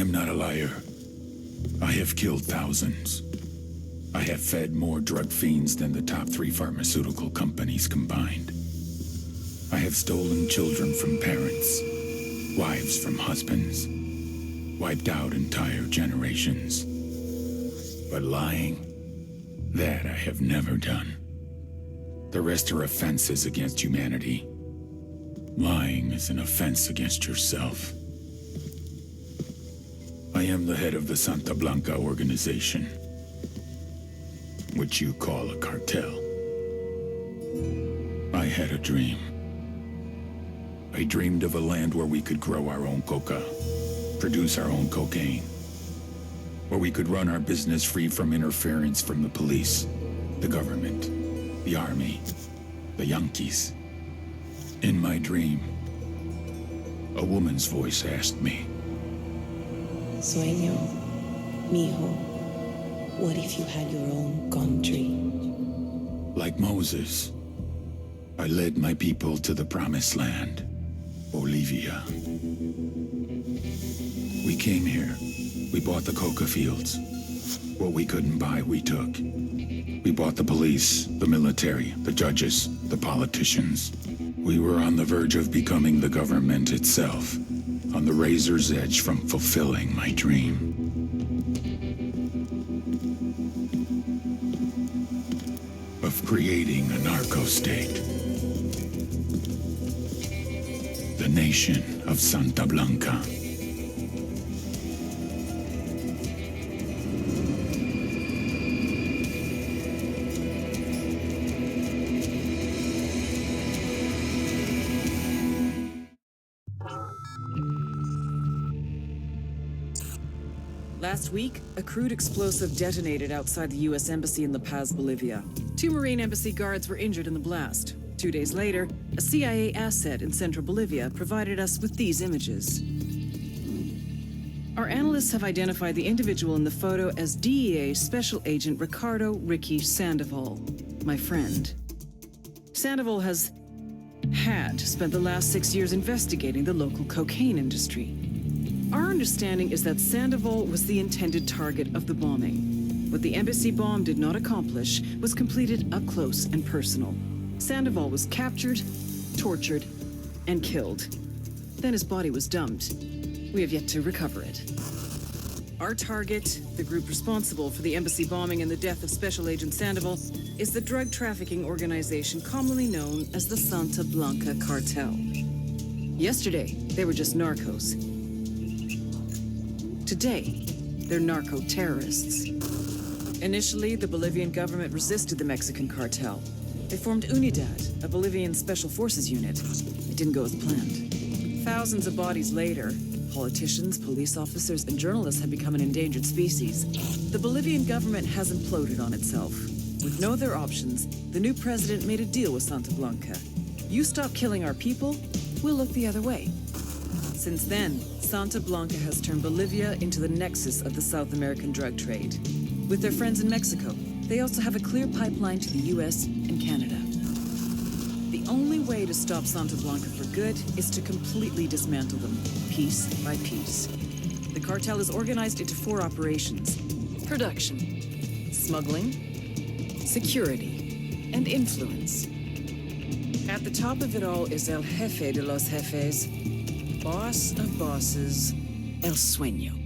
I'm not a liar. I have killed thousands. I have fed more drug fiends than the top 3 pharmaceutical companies combined. I have stolen children from parents, wives from husbands, wiped out entire generations. But lying, that I have never done. The rest are offenses against humanity. Lying is an offense against yourself. I am the head of the Santa Blanca organization, which you call a cartel. I had a dream. I dreamed of a land where we could grow our own coca, produce our own cocaine, where we could run our business free from interference from the police, the government, the army, the Yankees. In my dream, a woman's voice asked me, Sueño, mijo, what if you had your own country? Like Moses, I led my people to the promised land, Bolivia. We came here. We bought the coca fields. What we couldn't buy, we took. We bought the police, the military, the judges, the politicians. We were on the verge of becoming the government itself, on the razor's edge from fulfilling my dream. Of creating a narco-state. The nation of Santa Blanca. Last week, a crude explosive detonated outside the U.S. Embassy in La Paz, Bolivia. 2 Marine Embassy guards were injured in the blast. 2 days later, a CIA asset in central Bolivia provided us with these images. Our analysts have identified the individual in the photo as DEA Special Agent Ricardo Ricky Sandoval, my friend. Sandoval has spent the last 6 years investigating the local cocaine industry. Our understanding is that Sandoval was the intended target of the bombing. What the embassy bomb did not accomplish was completed up close and personal. Sandoval was captured, tortured, and killed. Then his body was dumped. We have yet to recover it. Our target, the group responsible for the embassy bombing and the death of Special Agent Sandoval, is the drug trafficking organization commonly known as the Santa Blanca Cartel. Yesterday, they were just narcos. Today, they're narco-terrorists. Initially, the Bolivian government resisted the Mexican cartel. They formed Unidad, a Bolivian special forces unit. It didn't go as planned. Thousands of bodies later, politicians, police officers, and journalists have become an endangered species. The Bolivian government has imploded on itself. With no other options, the new president made a deal with Santa Blanca. You stop killing our people, we'll look the other way. Since then, Santa Blanca has turned Bolivia into the nexus of the South American drug trade. With their friends in Mexico, they also have a clear pipeline to the US and Canada. The only way to stop Santa Blanca for good is to completely dismantle them, piece by piece. The cartel is organized into 4 operations: production, smuggling, security, and influence. At the top of it all is El Jefe de los Jefes, boss of bosses, El Sueño.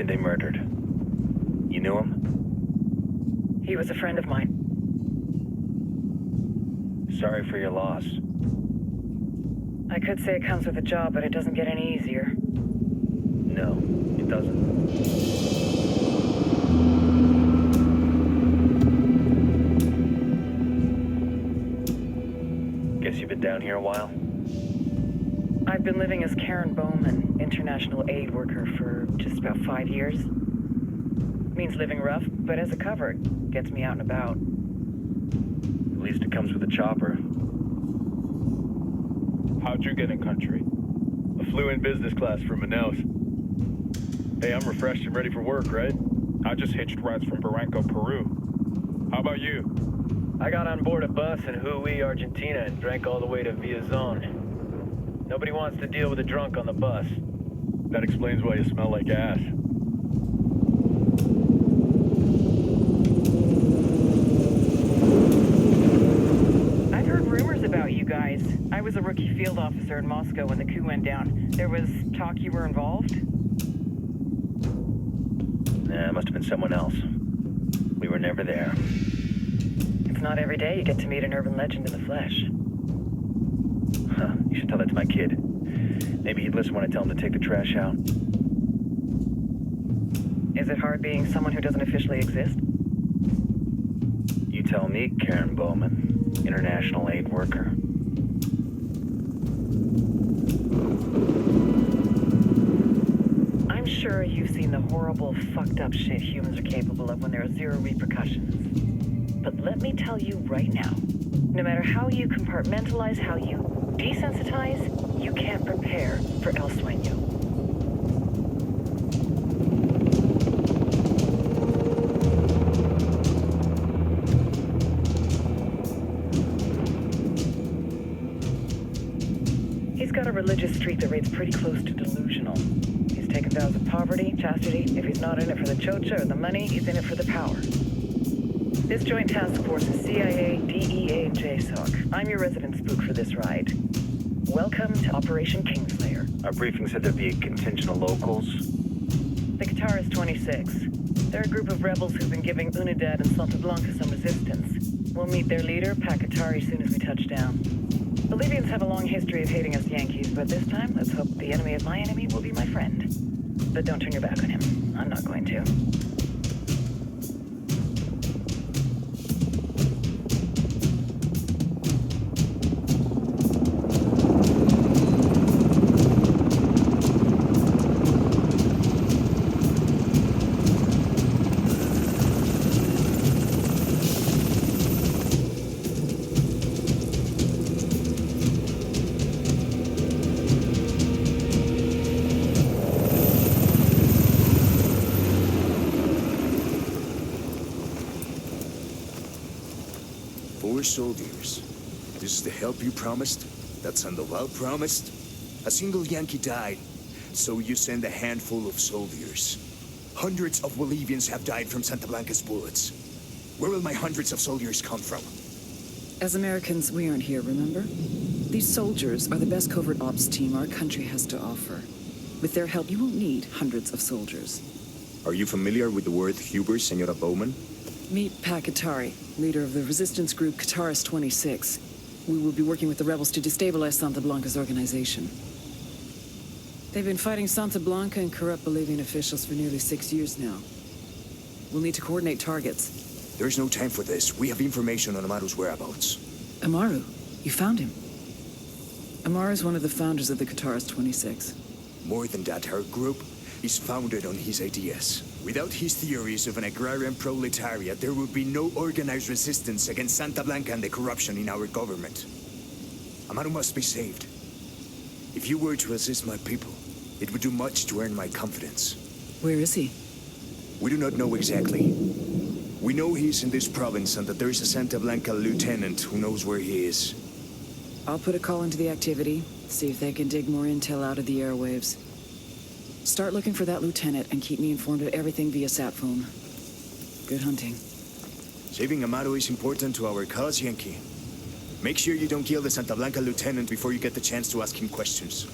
agent they murdered. You knew him? He was a friend of mine. Sorry for your loss. I could say it comes with a job, but it doesn't get any easier. No, it doesn't. Guess you've been down here a while? I've been living as Karen Bowman, international aid worker, for just about 5 years. Means living rough, but as a cover, it gets me out and about. At least it comes with a chopper. How'd you get in country? I flew in business class from Manaus. Hey, I'm refreshed and ready for work, right? I just hitched rides from Barranco, Peru. How about you? I got on board a bus in Jujuy, Argentina, and drank all the way to Villazon. Nobody wants to deal with a drunk on the bus. That explains why you smell like ass. I've heard rumors about you guys. I was a rookie field officer in Moscow when the coup went down. There was talk you were involved? Nah, it must have been someone else. We were never there. It's not every day you get to meet an urban legend in the flesh. Huh, you should tell that to my kid. Maybe he'd listen when I tell him to take the trash out. Is it hard being someone who doesn't officially exist? You tell me, Karen Bowman, international aid worker. I'm sure you've seen the horrible, fucked up shit humans are capable of when there are zero repercussions. But let me tell you right now, no matter how you compartmentalize, how you desensitize, you can't prepare for El Sueño. He's got a religious streak that rates pretty close to delusional. He's taken vows of poverty, chastity. If he's not in it for the chocha or the money, he's in it for the power. This joint task force is CIA, DEA, and JSOC. I'm your resident spook for this ride. Welcome to Operation Kingslayer. Our briefing said there'd be a contingent of locals. The Qatar is 26. They're a group of rebels who've been giving Unidad and Santa Blanca some resistance. We'll meet their leader, Pacatari, soon as we touch down. Bolivians have a long history of hating us Yankees, but this time, let's hope the enemy of my enemy will be my friend. But don't turn your back on him. I'm not going to. Soldiers. This is the help you promised? That Sandoval promised? A single Yankee died, so you send a handful of soldiers. Hundreds of Bolivians have died from Santa Blanca's bullets. Where will my hundreds of soldiers come from? As Americans, we aren't here, remember? These soldiers are the best covert ops team our country has to offer. With their help, you won't need hundreds of soldiers. Are you familiar with the word Huber, Senora Bowman? Meet Pacatari, leader of the resistance group Qatar's 26. We will be working with the rebels to destabilize Santa Blanca's organization. They've been fighting Santa Blanca and corrupt Bolivian officials for nearly 6 years now. We'll need to coordinate targets. There's no time for this. We have information on Amaru's whereabouts. Amaru? You found him? Amaru is one of the founders of the Qatar's 26. More than that, her group is founded on his ideas. Without his theories of an agrarian proletariat, there would be no organized resistance against Santa Blanca and the corruption in our government. Amaru must be saved. If you were to assist my people, it would do much to earn my confidence. Where is he? We do not know exactly. We know he's in this province and that there is a Santa Blanca lieutenant who knows where he is. I'll put a call into the activity, see if they can dig more intel out of the airwaves. Start looking for that lieutenant and keep me informed of everything via sat phone. Good hunting. Saving Amaru is important to our cause, Yankee. Make sure you don't kill the Santa Blanca lieutenant before you get the chance to ask him questions.